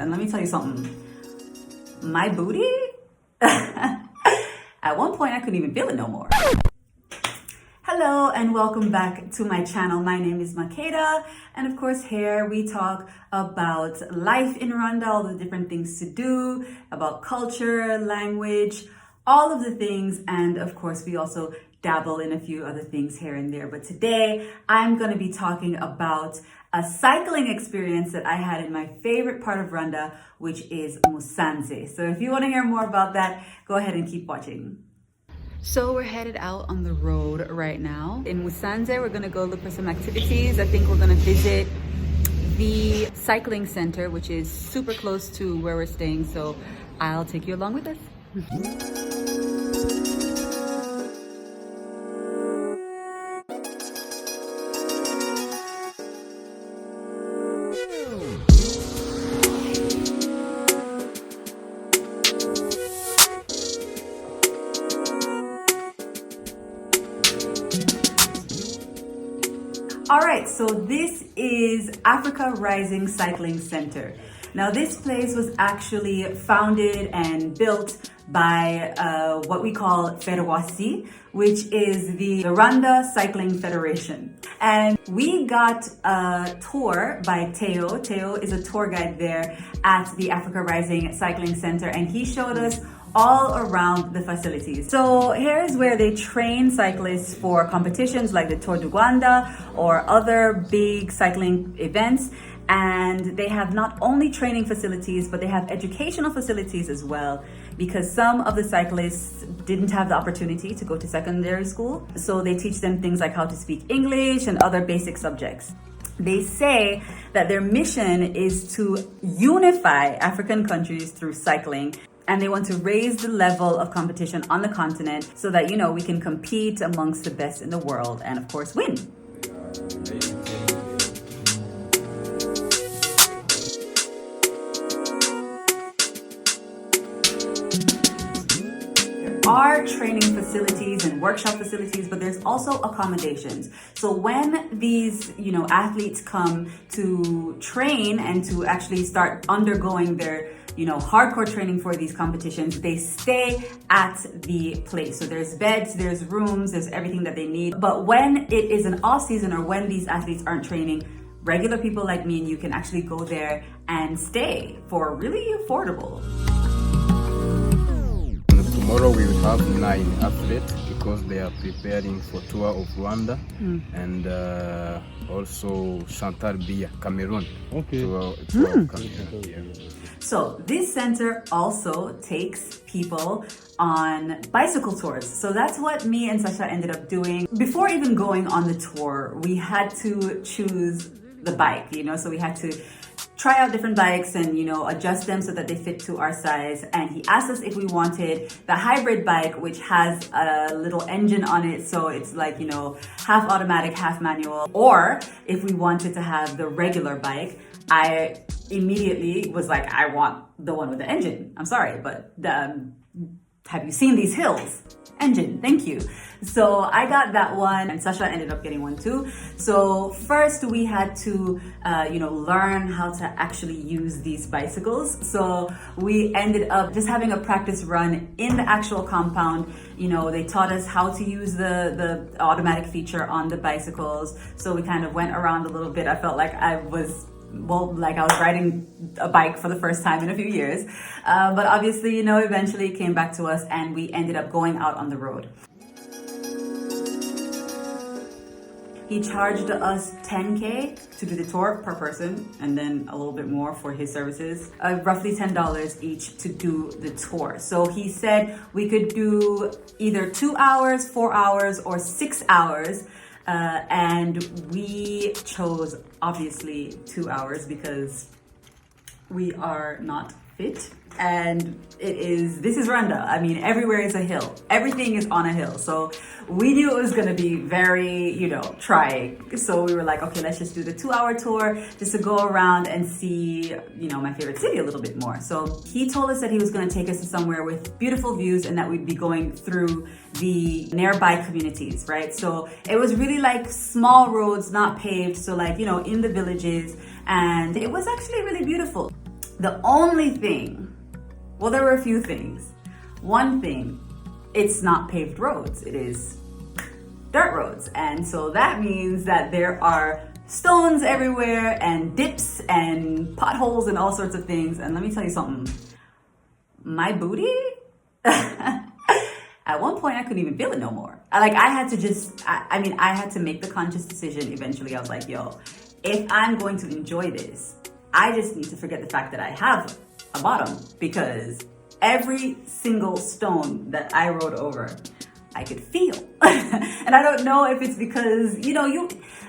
And let me tell you something, my booty, at one point I couldn't even feel it no more. Hello and welcome back to my channel. My name is Makeda, and of course here we talk about life in Rwanda, all the different things to do, about culture, language, all of the things, and of course we also dabble in a few other things here and there. But today I'm going to be talking about a cycling experience that I had in my favorite part of Rwanda, which is Musanze. So if you want to hear more about that, go ahead and keep watching. So we're headed out on the road right now. In Musanze, we're going to go look for some activities. I think we're going to visit the cycling center, which is super close to where we're staying. So I'll take you along with us. All right, so this is Africa Rising Cycling Center. Now this place was actually founded and built by what we call Ferwasi, which is the Rwanda Cycling Federation. And we got a tour by Teo. Teo is a tour guide there at the Africa Rising Cycling Center, and he showed us all around the facilities. So here's where they train cyclists for competitions like the Tour du Rwanda or other big cycling events. And they have not only training facilities, but they have educational facilities as well, because some of the cyclists didn't have the opportunity to go to secondary school. So they teach them things like how to speak English and other basic subjects. They say that their mission is to unify African countries through cycling. And they want to raise the level of competition on the continent so that, we can compete amongst the best in the world and, of course, win. There are training facilities and workshop facilities, but there's also accommodations. So when these, athletes come to train and to actually start undergoing their hardcore training for these competitions, they stay at the place. So there's beds, there's rooms, there's everything that they need. But when it is an off season or when these athletes aren't training, regular people like me and you can actually go there and stay for really affordable. Tomorrow we will have 9 athletes because they are preparing for Tour of Rwanda and also Chantal Biya, Cameroon. Okay. Tour of Cameroon. Yeah. So this center also takes people on bicycle tours. So that's what me and Sasha ended up doing. Before even going on the tour, we had to choose the bike, so we had to try out different bikes and, adjust them so that they fit to our size. And he asked us if we wanted the hybrid bike, which has a little engine on it. So it's like, half automatic, half manual. Or if we wanted to have the regular bike, I immediately was like, I want the one with the engine. I'm sorry, but have you seen these hills? Engine, thank you. So I got that one, and Sasha ended up getting one too. So first we had to, learn how to actually use these bicycles. So we ended up just having a practice run in the actual compound. They taught us how to use the automatic feature on the bicycles. So we kind of went around a little bit. I felt like I was riding a bike for the first time in a few years. But obviously, eventually it came back to us and we ended up going out on the road. He charged us 10K to do the tour per person, and then a little bit more for his services, roughly $10 each to do the tour. So he said we could do either 2 hours, 4 hours, or 6 hours. And we chose obviously 2 hours because we are not fit, and this is Rwanda. I mean, everywhere is a hill. Everything is on a hill. So we knew it was going to be very, trying. So we were like, okay, let's just do the 2-hour tour just to go around and see, my favorite city a little bit more. So he told us that he was going to take us to somewhere with beautiful views and that we'd be going through the nearby communities, right? So it was really like small roads, not paved. So like, in the villages, and it was actually really beautiful. The only thing, well, there were a few things. One thing, it's not paved roads, it is dirt roads. And so that means that there are stones everywhere and dips and potholes and all sorts of things. And let me tell you something, my booty, at one point I couldn't even feel it no more. Like I had to just, I had to make the conscious decision eventually. I was like, yo, if I'm going to enjoy this, I just need to forget the fact that I have a bottom, because every single stone that I rode over, I could feel. And I don't know if it's because,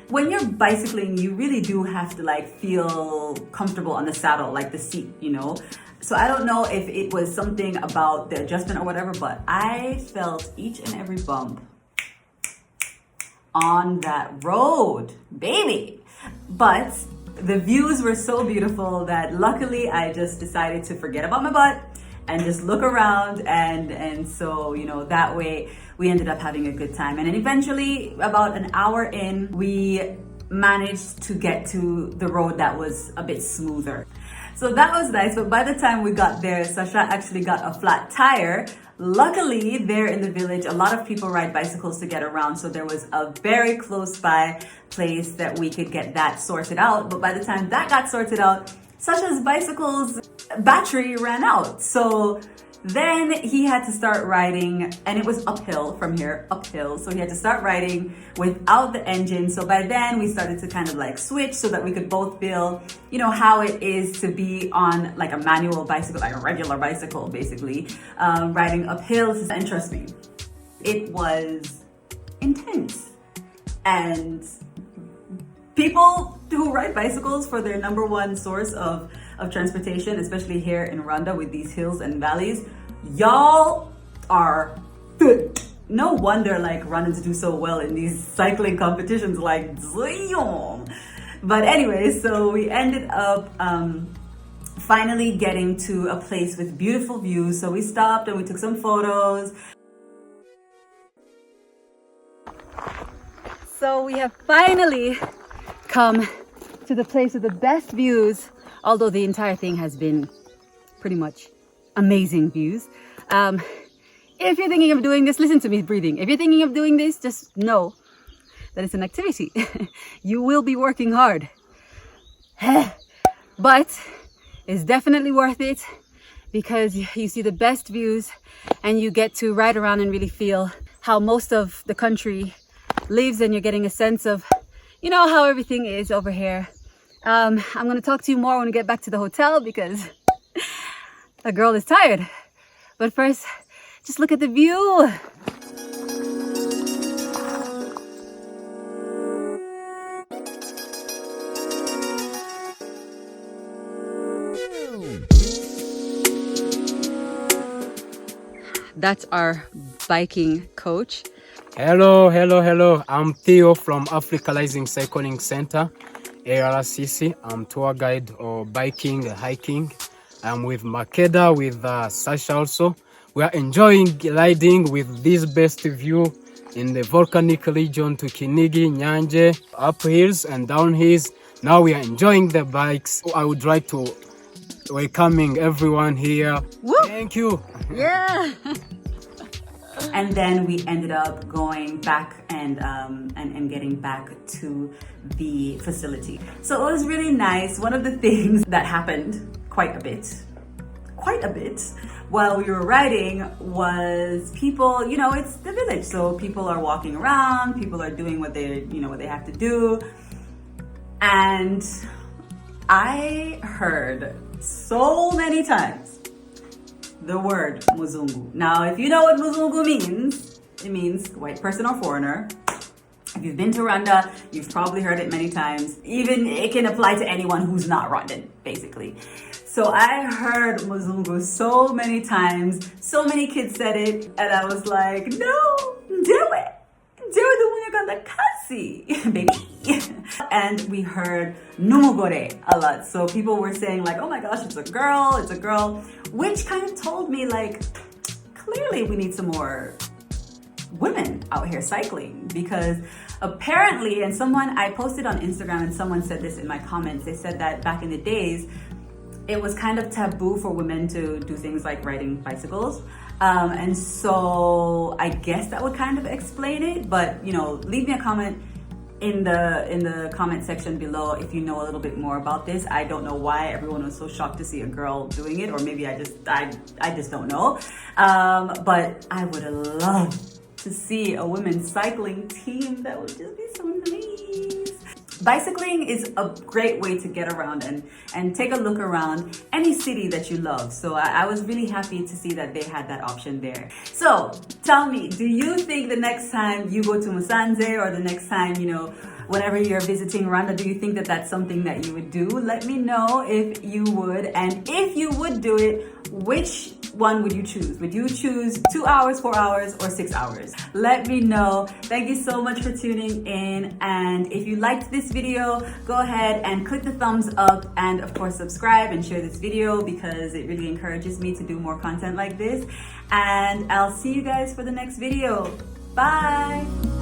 when you're bicycling, you really do have to like feel comfortable on the saddle, like the seat, So I don't know if it was something about the adjustment or whatever, but I felt each and every bump on that road, baby. But the views were so beautiful that luckily I just decided to forget about my butt and just look around, and so that way we ended up having a good time. And then eventually, about an hour in, we managed to get to the road that was a bit smoother. So that was nice, but by the time we got there, Sasha actually got a flat tire. Luckily, there in the village, a lot of people ride bicycles to get around, so there was a very close by place that we could get that sorted out. But by the time that got sorted out, Sasha's bicycle's battery ran out. So then he had to start riding, and it was uphill from here, uphill. So he had to start riding without the engine. So by then we started to kind of like switch so that we could both feel, how it is to be on like a manual bicycle, like a regular bicycle, basically, riding uphill. And trust me, it was intense. And people who ride bicycles for their number one source of transportation, especially here in Rwanda with these hills and valleys, y'all are fit. No wonder like Rwandans do so well in these cycling competitions, like damn. But anyway, so we ended up finally getting to a place with beautiful views. So we stopped and we took some photos. So we have finally come to the place with the best views, although the entire thing has been pretty much amazing views. If you're thinking of doing this, listen to me breathing. If you're thinking of doing this, just know that it's an activity. You will be working hard, but it's definitely worth it because you see the best views and you get to ride around and really feel how most of the country lives, and you're getting a sense of how everything is over here. I'm going to talk to you more when we get back to the hotel because the girl is tired. But first, just look at the view. That's our biking coach. Hello. I'm Theo from Africanizing Cycling Center, ARCC. I'm tour guide or biking, hiking. I'm with Makeda, with Sasha also. We are enjoying riding with this best view in the volcanic region to Kinigi, Nyanje, up hills and down hills. Now we are enjoying the bikes. I would like to welcoming everyone here. Woo! Thank you. Yeah. And then we ended up going back and getting back to the facility. So it was really nice. One of the things that happened quite a bit while we were riding was people, it's the village. So people are walking around, people are doing what they have to do. And I heard so many times the word Muzungu. Now, if you know what Muzungu means, it means white person or foreigner. If you've been to Rwanda, you've probably heard it many times. Even it can apply to anyone who's not Rwandan, basically. So I heard Muzungu so many times. So many kids said it, and I was like, no, do it. Do it when you're gonna kasi, baby. And we heard numugore a lot. So people were saying like, oh my gosh, it's a girl, which kind of told me like, clearly we need some more women out here cycling, because apparently, and I posted on Instagram and someone said this in my comments, they said that back in the days, it was kind of taboo for women to do things like riding bicycles. And so I guess that would kind of explain it, but you know, leave me a comment in the comment section below if you know a little bit more about this. I don't know why everyone was so shocked to see a girl doing it, or maybe I just don't know. But I would love to see a women's cycling team. That would just be so nice. Bicycling is a great way to get around and take a look around any city that you love. So I was really happy to see that they had that option there. So tell me, do you think the next time you go to Musanze, or the next time, you know, whenever you're visiting Rwanda, do you think that that's something that you would do? Let me know if you would, and if you would do it, which one would you choose? Would you choose 2 hours, 4 hours, or 6 hours? Let me know. Thank you so much for tuning in. And if you liked this video, go ahead and click the thumbs up, and of course subscribe and share this video, because it really encourages me to do more content like this. And I'll see you guys for the next video. Bye.